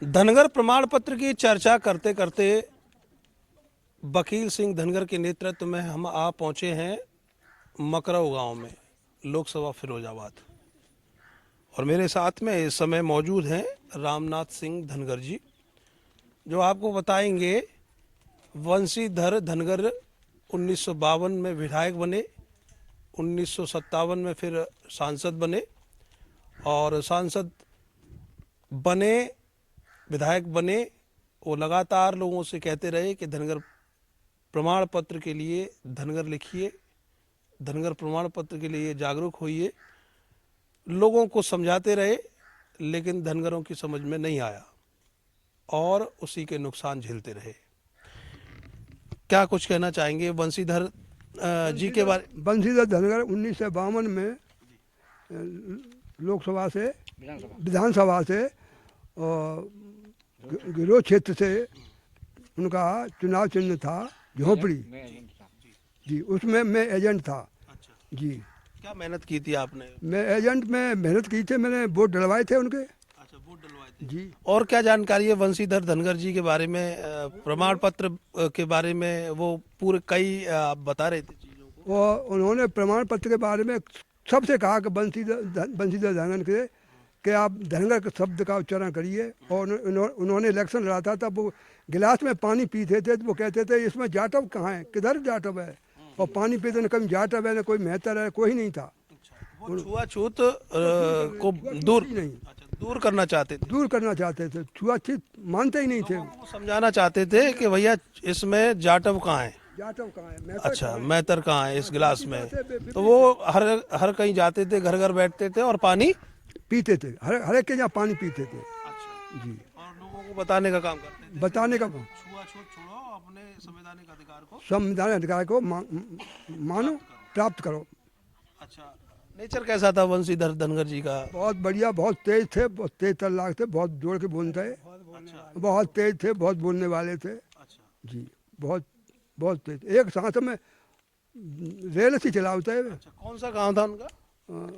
धनगर प्रमाण पत्र की चर्चा करते करते वकील सिंह धनगर के नेतृत्व में हम आ पहुंचे हैं मकरऊ गांव में, लोकसभा फिरोजाबाद। और मेरे साथ में इस समय मौजूद हैं रामनाथ सिंह धनगर जी, जो आपको बताएंगे वंशीधर धनगर 1952 में विधायक बने, 1957 में फिर सांसद बने और सांसद बने, विधायक बने। वो लगातार लोगों से कहते रहे कि धनगर प्रमाण पत्र के लिए धनगर लिखिए, धनगर प्रमाण पत्र के लिए जागरूक होइए। लोगों को समझाते रहे, लेकिन धनगरों की समझ में नहीं आया और उसी के नुकसान झेलते रहे। क्या कुछ कहना चाहेंगे वंशीधर जी के बारे? वंशीधर धनगर 1952 में लोकसभा से विधानसभा से गिरोह क्षेत्र से उनका चुनाव चिन्ह था झोपड़ी जी, उसमें मैं एजेंट था। अच्छा जी, क्या मेहनत की थी आपने? मैं एजेंट में मेहनत की थी, मैंने वोट डलवाए थे उनके। अच्छा, वोट डलवाए थे जी। और क्या जानकारी है वंशीधर धनगर जी के बारे में? प्रमाण पत्र के बारे में वो पूरे कई आप बता रहे थे चीज़ों को। वो उन्होंने प्रमाण पत्र के बारे में सबसे कहा कि वंशीधर धनगर के कि आप धनगर के शब्द का उच्चारण करिए। और उन्होंने इलेक्शन लड़ा था, तब वो गिलास में पानी पीते थे तो वो कहते थे इसमें जाटव कहाँ है, किधर जाटव है? और पानी पीते न कभी जाटव है न कोई मेहतर है, कोई नहीं था। वो छुआछूत को दूर नहीं, दूर करना चाहते थे, दूर करना चाहते थे, छुआछूत मानते ही नहीं थे। वो समझाना चाहते थे कि भैया इसमें जाटव कहाँ है, जाटव कहाँ है, अच्छा मेहतर कहाँ है इस गिलास में। तो वो हर कहीं जाते थे, घर घर बैठते थे और पानी पीते थे, हर एक के यहाँ पानी पीते थे। अच्छा जी, और लोगों को बताने का काम करते थे, बताने का छुआछूत छोड़ो, अपने संवैधानिक अधिकार को संविधान अधिकार को मानो, प्राप्त करो। अच्छा, नेचर कैसा था वंशीधर धनगर जी का? बहुत बढ़िया, बहुत तेज थे, बहुत तेज तल्लाक थे, बहुत जोर के बोलते थे, बहुत तेज थे, बहुत बोलने वाले थे। अच्छा जी, बहुत बहुत तेज, एक सांस में रेल से चलाते हैं। अच्छा, कौन सा गांव था उनका?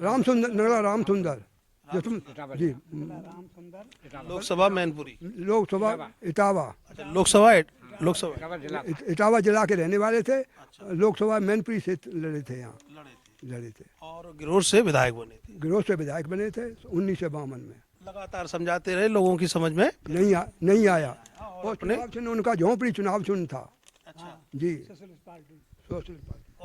राम सुंदर, नगला राम सुंदर जो तुम जी, लोकसभा मैनपुरी, लोकसभा इटावा, अच्छा लोकसभा इटावा जिला के रहने वाले थे। लोकसभा मैनपुरी से लड़े थे, यहाँ लड़े थे और गिरोह से विधायक बने थे। गिरोह से विधायक बने थे 1952 में। लगातार समझाते रहे, लोगों की समझ में नहीं आया। और चुनाव चिन्ह उनका झोंपड़ी चुनाव चिन्ह था। अच्छा जी, सोशलिस्ट पार्टी। कौन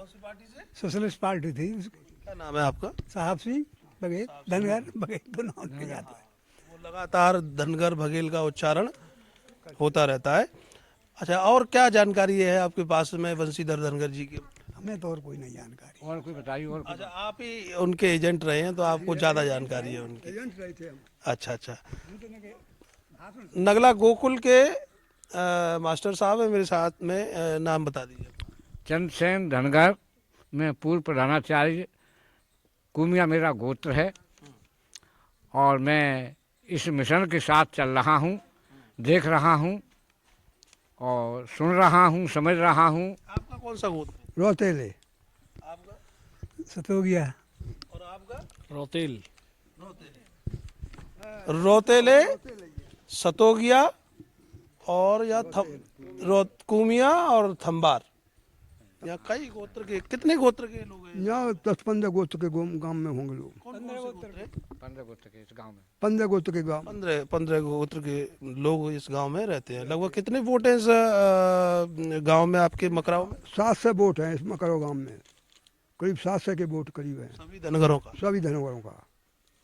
सी पार्टी से? सोशलिस्ट पार्टी थी उसकी। क्या नाम है आपका? साहब सिंह बघेल, धनगर बघेल तो नाम नहीं जाता है। वो लगातार धनगर बघेल का उच्चारण होता रहता है। अच्छा, और क्या जानकारी है आपके पास में वंशीधर धनगर जी की? हमें तो और कोई नहीं जानकारी। और कोई बताइए। और अच्छा, आप ही उनके एजेंट रहे हैं तो आपको ज़्यादा जानकारी है उनकी। एजेंट रहे थे हम। अच्छा अच्छा, नगला गोकुल के मास्टर साहब है मेरे साथ में, नाम बता दीजिए। चंद्रसेन धनगर में पूर्व प्रधानाचार्य, कुमिया मेरा गोत्र है और मैं इस मिशन के साथ चल रहा हूँ, देख रहा हूँ और सुन रहा हूँ, समझ रहा हूँ। आपका कौन सा गोत्र है? रोतेले, आपका? सतोगिया, और आपका? रोतेल, रोतेले, सतोगिया और या कुमिया और थम्बार। यहाँ कई गोत्र के, कितने गोत्र के लोग हैं? यहाँ 10-15 गोत्र के गांव में होंगे लोग। कौन से गोत्र हैं? 15 गोत्र के इस गांव में। 15 गोत्र के गांव, 15 गोत्र के लोग इस गांव में रहते हैं। लगभग कितने वोट हैं इस गांव में, आपके मकराव में? 700 वोट हैं इस मकरो गांव में, करीब 700 के वोट करीब हैं, सभी धनगरों का? सभी धनगरों का।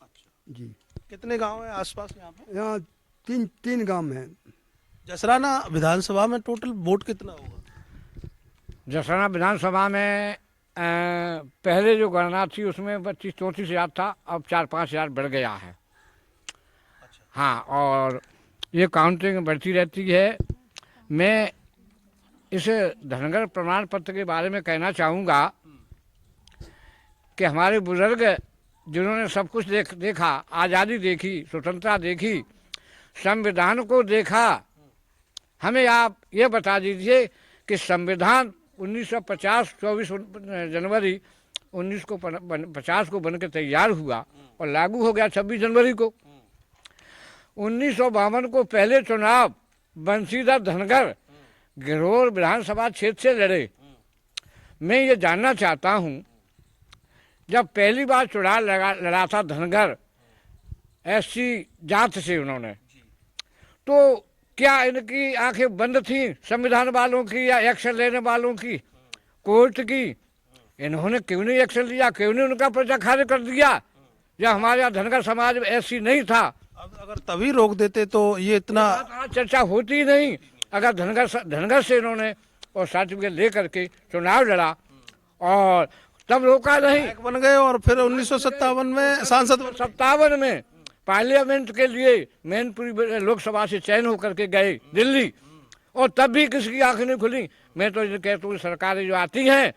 अच्छा, जी, कितने गांव हैं आसपास यहाँ पे? यहाँ तीन गांव हैं। जसराना विधानसभा में टोटल वोट कितना होगा? जसराना विधानसभा में पहले जो गणना थी उसमें 25-34 हज़ार था, अब 4-5 हज़ार बढ़ गया है। हाँ, और ये काउंटिंग बढ़ती रहती है। मैं इस धनगर प्रमाण पत्र के बारे में कहना चाहूँगा कि हमारे बुजुर्ग जिन्होंने सब कुछ देखा, आज़ादी देखी, स्वतंत्रता देखी, संविधान को देखा, हमें आप ये बता दीजिए कि संविधान 1950 24 जनवरी 1950 को बन के तैयार हुआ और लागू हो गया 26 जनवरी को। 1952 को पहले चुनाव बंशीधर धनगर गिरोर विधानसभा क्षेत्र से लड़े। मैं ये जानना चाहता हूँ, जब पहली बार चुनाव लड़ा था धनगर एससी जात से उन्होंने, तो क्या इनकी आंखें बंद थी संविधान वालों की या एक्शन लेने वालों की, कोर्ट की? इन्होंने क्यों नहीं एक्शन लिया? क्यों नहीं उनका पर्चा खारिज कर दिया? या हमारे यहाँ धनगर समाज में ऐसी नहीं था? अब अगर तभी रोक देते तो ये इतना आज चर्चा होती ही नहीं। अगर धनगर से इन्होंने और सर्टिफिकेट ले करके चुनाव लड़ा और तब रोका नहीं, विधायक बन गए और फिर 1957 में सांसद बन गए। 57 में पार्लियामेंट के लिए मैनपुरी लोकसभा से चयन होकर के गए दिल्ली, और तब भी किसी की आंखें नहीं खुली। मैं तो ये कहता हूँ, सरकारें जो आती हैं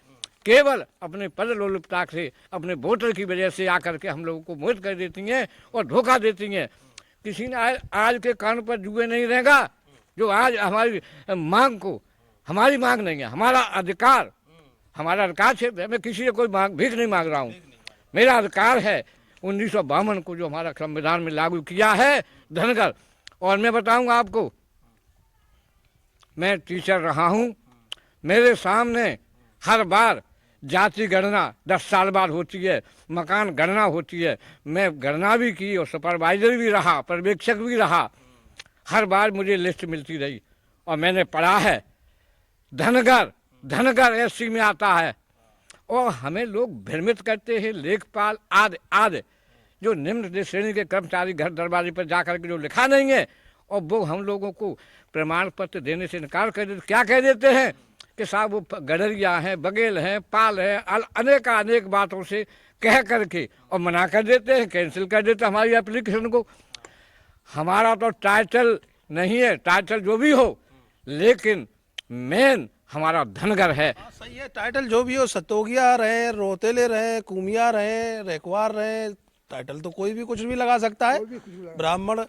केवल अपने पद लोलुपता से, अपने वोटर की वजह से आकर के हम लोगों को मोहित कर देती हैं और धोखा देती हैं। किसी ने आज के कान पर जुए नहीं रहेगा जो आज हमारी मांग को, हमारी मांग नहीं है, हमारा अधिकार, हमारा अधिकार है। मैं किसी से कोई भीख नहीं मांग रहा हूँ, मेरा अधिकार है 1952 को जो हमारा संविधान में लागू किया है धनगर। और मैं बताऊंगा आपको, मैं टीचर रहा हूँ, मेरे सामने हर बार जाति गणना 10 साल बाद होती है, मकान गणना होती है। मैं गणना भी की और सुपरवाइजर भी रहा, पर्यवेक्षक भी रहा। हर बार मुझे लिस्ट मिलती रही और मैंने पढ़ा है धनगर एससी में आता है। और हमें लोग भ्रमित करते हैं, लेखपाल आदि जो निम्न श्रेणी के कर्मचारी घर दरवाजे पर जाकर के जो लिखा नहीं है, और वो हम लोगों को प्रमाण पत्र देने से इनकार कर देते। क्या कह देते हैं कि साहब वो गडरिया हैं, बघेल हैं, पाल हैं, अनेक बातों से कह करके और मना कर देते हैं, कैंसिल कर देते हैं हमारी एप्लीकेशन को। हमारा तो टाइटल नहीं है, टाइटल जो भी हो, लेकिन मेन हमारा धनगर है। सही है, टाइटल जो भी हो, सतोगिया रहे, रोतेले रहे, कुमिया रहे, रेकवार रहे, टाइटल तो कोई भी कुछ भी लगा सकता है। ब्राह्मण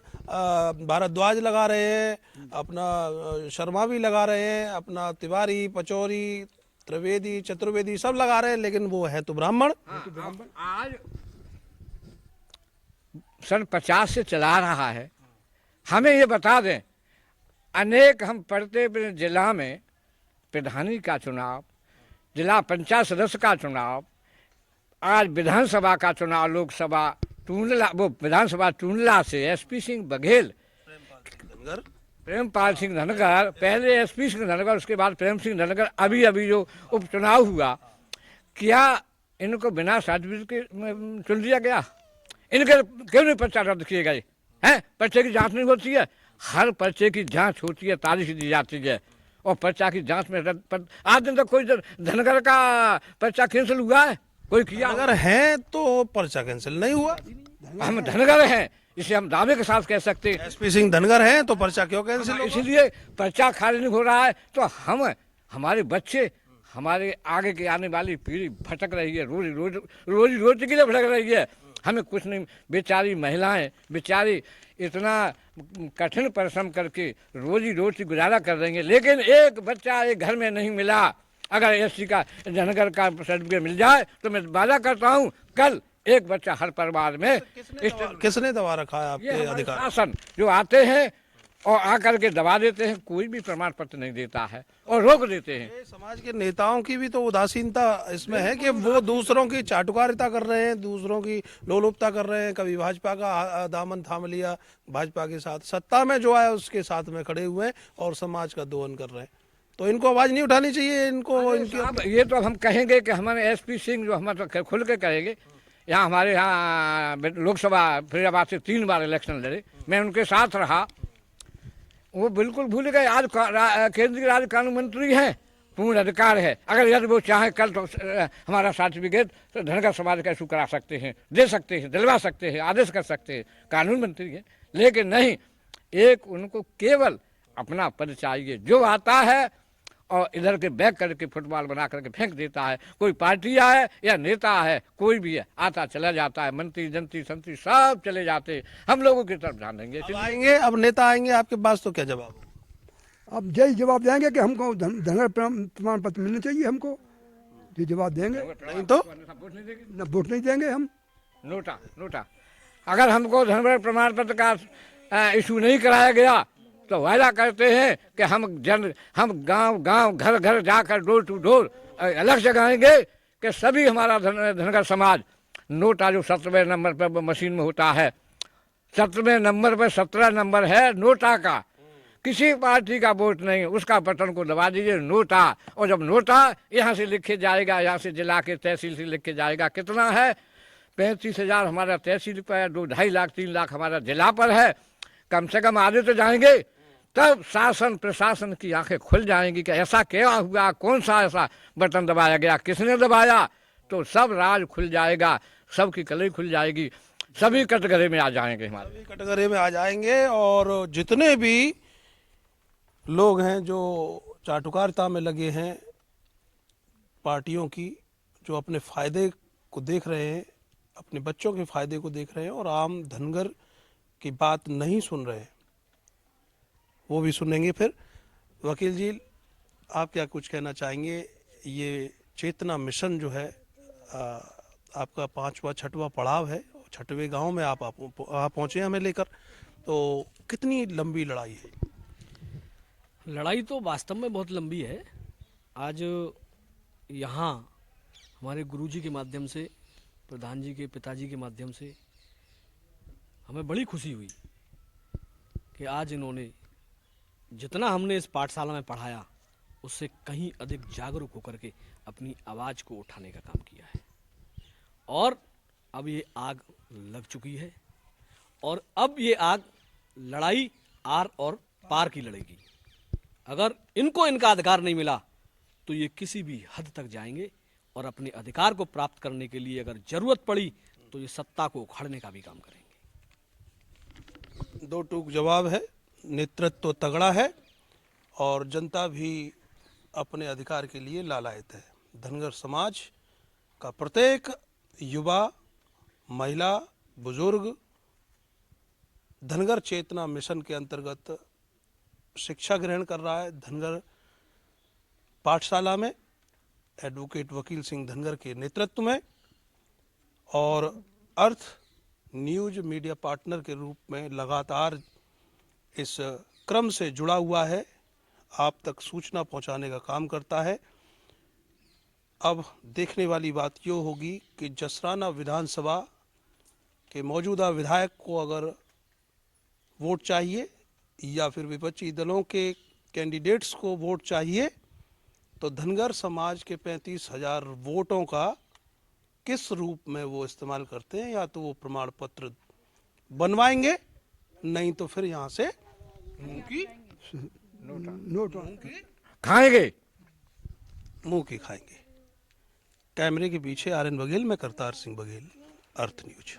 भारद्वाज लगा रहे हैं, अपना शर्मा भी लगा रहे हैं, अपना तिवारी, पचौरी, त्रिवेदी, चतुर्वेदी सब लगा रहे हैं, लेकिन वो है तो ब्राह्मण। आज सन 50 से चला रहा है। हमें ये बता दें, अनेक हम पढ़ते जिला में प्रधानी का चुनाव, जिला पंचायत सदस्य का चुनाव, आज विधानसभा का चुनाव, लोकसभा टूंडला, वो विधानसभा टूंडला से एसपी सिंह बघेल, प्रेमपाल सिंह धनगर, पहले एसपी सिंह धनगर, उसके बाद प्रेम सिंह धनगर, अभी जो उपचुनाव हुआ, क्या इनको बिना सर्टिफिकेट चुन लिया गया? इनके क्यों नहीं पर्चा रद्द किए गए हैं? पर्चे की जांच नहीं होती है? हर पर्चे की जांच होती है, तारीख दी जाती है, और पर्चा की जांच में आज दिन तक कोई धनगर का पर्चा कैंसिल हुआ है? कोई किया? अगर है तो पर्चा कैंसिल नहीं हुआ। हम धनगर हैं, इसे हम दावे के साथ कह सकते हैं। एसपी सिंह धनगर हैं तो पर्चा क्यों कैंसिल होगा? इसलिए पर्चा खारिज नहीं हो रहा है, तो हम, हमारे बच्चे, हमारे आगे की आने वाली पीढ़ी भटक रही है, रोजी के लिए भटक रही है। हमें कुछ नहीं, बेचारी महिलाएं बेचारी इतना कठिन परिश्रम करके रोजी गुजारा कर रही हैं, लेकिन एक बच्चा एक घर में नहीं मिला। अगर एससी का धनगर का सर्टिफिकेट मिल जाए तो मैं वादा करता हूँ कल एक बच्चा हर परिवार में। किसने दबा रखा है आपके अधिकार? शासन जो आते हैं और आकर के दबा देते हैं, कोई भी प्रमाण पत्र नहीं देता है और रोक देते हैं। समाज के नेताओं की भी तो उदासीनता इसमें है कि वो दूसरों की चाटुकारिता कर रहे हैं, दूसरों की लोलुपता कर रहे हैं। कभी भाजपा का दामन थाम लिया, भाजपा के साथ सत्ता में जो आया उसके साथ में खड़े हुए हैं और समाज का दोहन कर रहे हैं। तो इनको आवाज नहीं उठानी चाहिए इनको? इनकी ये तो हम कहेंगे कि हमारे एसपी सिंह जो हम तो खुल के कहेंगे। यहाँ हमारे यहाँ लोकसभा फरीदाबाद से 3 बार इलेक्शन लड़े, मैं उनके साथ रहा, वो बिल्कुल भूल गए। आज केंद्रीय राज्य कानून मंत्री हैं, पूर्ण अधिकार है। अगर यदि वो चाहे कल तो हमारा सर्टिफिकेट तो धनगर समाज का इशू करा सकते हैं, दे सकते हैं, दिलवा सकते हैं, आदेश कर सकते हैं, कानून मंत्री है। लेकिन नहीं, एक उनको केवल अपना पद चाहिए, जो आता है और इधर के बैक करके फुटबॉल बना करके फेंक देता है। कोई पार्टी है या नेता है, कोई भी है, आता चला जाता है, मंत्री जंत्री संतरी सब चले जाते हैं। हम लोगों की तरफ ध्यान देंगे। अब आएंगे, अब नेता आएंगे आपके पास तो क्या जवाब? अब यही जवाब देंगे कि हमको धनगर प्रमाण पत्र मिलना चाहिए, हमको ये जवाब देंगे। नहीं तो न वोट नहीं देंगे हम। नोटा अगर हमको धनगर प्रमाण पत्र का इशू नहीं कराया गया तो वायदा करते हैं कि हम गांव घर घर जाकर डोर टू डोर अलग जगाएंगे कि सभी हमारा धनगर समाज नोट आज 17वें नंबर पर मशीन में होता है, 17वें नंबर पर 17 नंबर है नोटा का, किसी पार्टी का वोट नहीं, उसका बटन को दबा दीजिए नोटा, और जब नोटा यहाँ से लिखे जाएगा, यहाँ से जिला के तहसील से लिखे जाएगा, कितना है 35,000 हमारा तहसील पर है, 2-2.5 लाख 3 लाख हमारा जिला पर है, कम से कम आगे तो जाएंगे, तब शासन प्रशासन की आंखें खुल जाएंगी कि ऐसा क्या हुआ, कौन सा ऐसा बटन दबाया गया, किसने दबाया, तो सब राज खुल जाएगा, सबकी कलई खुल जाएगी, सभी कटघरे में आ जाएंगे, हमारे कटघरे में आ जाएंगे। और जितने भी लोग हैं जो चाटुकारिता में लगे हैं पार्टियों की, जो अपने फायदे को देख रहे हैं, अपने बच्चों के फायदे को देख रहे हैं और आम धनगर की बात नहीं सुन रहे हैं, वो भी सुनेंगे। फिर वकील जी, आप क्या कुछ कहना चाहेंगे? ये चेतना मिशन जो है आपका 5वां 6वां पड़ाव है, 6वें गांव में आप पहुंचे हमें लेकर, तो कितनी लंबी लड़ाई है? लड़ाई तो वास्तव में बहुत लंबी है। आज यहाँ हमारे गुरुजी के माध्यम से, प्रधान जी के पिताजी के माध्यम से हमें बड़ी खुशी हुई कि आज इन्होंने जितना हमने इस पाठशाला में पढ़ाया उससे कहीं अधिक जागरूक होकर के अपनी आवाज़ को उठाने का काम किया है, और अब ये आग लग चुकी है, और अब ये आग लड़ाई आर और पार की लड़ेगी। अगर इनको इनका अधिकार नहीं मिला तो ये किसी भी हद तक जाएंगे, और अपने अधिकार को प्राप्त करने के लिए अगर जरूरत पड़ी तो ये सत्ता को उखाड़ने का भी काम करेंगे। दो टूक जवाब है, नेतृत्व तो तगड़ा है और जनता भी अपने अधिकार के लिए लालायत है। धनगर समाज का प्रत्येक युवा, महिला, बुजुर्ग धनगर चेतना मिशन के अंतर्गत शिक्षा ग्रहण कर रहा है धनगर पाठशाला में, एडवोकेट वकील सिंह धनगर के नेतृत्व में, और अर्थ न्यूज मीडिया पार्टनर के रूप में लगातार इस क्रम से जुड़ा हुआ है, आप तक सूचना पहुंचाने का काम करता है। अब देखने वाली बात ये होगी कि जसराना विधानसभा के मौजूदा विधायक को अगर वोट चाहिए या फिर विपक्षी दलों के कैंडिडेट्स को वोट चाहिए, तो धनगर समाज के 35,000 वोटों का किस रूप में वो इस्तेमाल करते हैं, या तो वो प्रमाण पत्र बनवाएंगे, नहीं तो फिर यहाँ से नोट खाएंगे। मुंह की खाएंगे। कैमरे के पीछे RN बघेल, मैं करतार सिंह बघेल, अर्थ न्यूज।